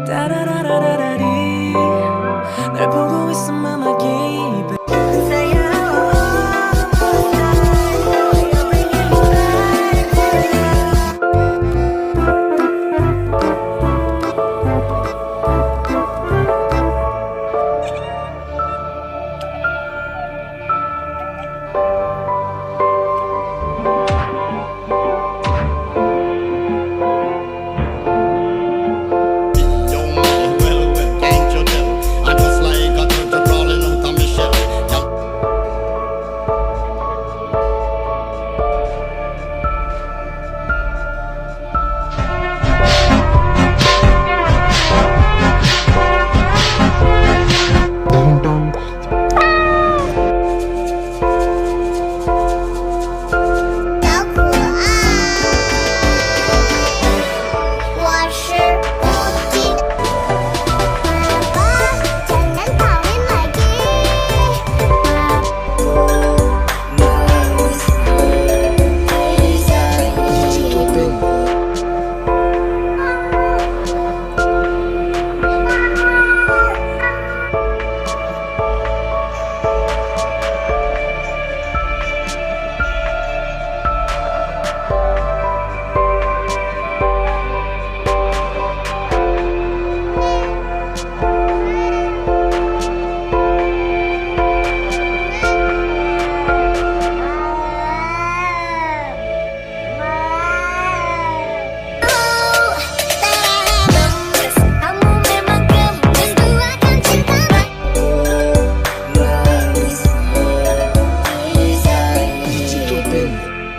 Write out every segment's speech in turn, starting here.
따라라라라리 날 보고 있음 음악이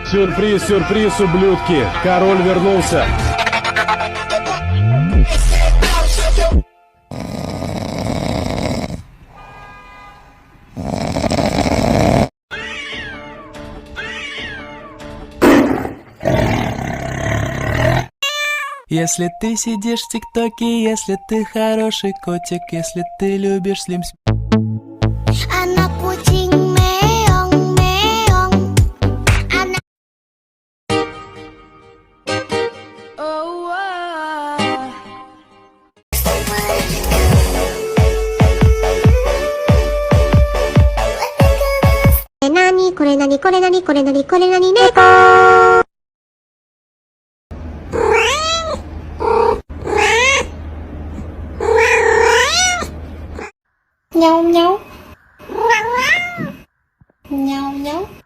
Сюрприз, сюрприз, ублюдки! Король вернулся! Если ты сидишь в ТикТоке, если ты хороший котик, если ты любишь слим. Anak kucing meong meong. Anak. Oh, nani, kore nani, kore nani, kore nani, kore nani, neko. Nhau nhau nhau nhau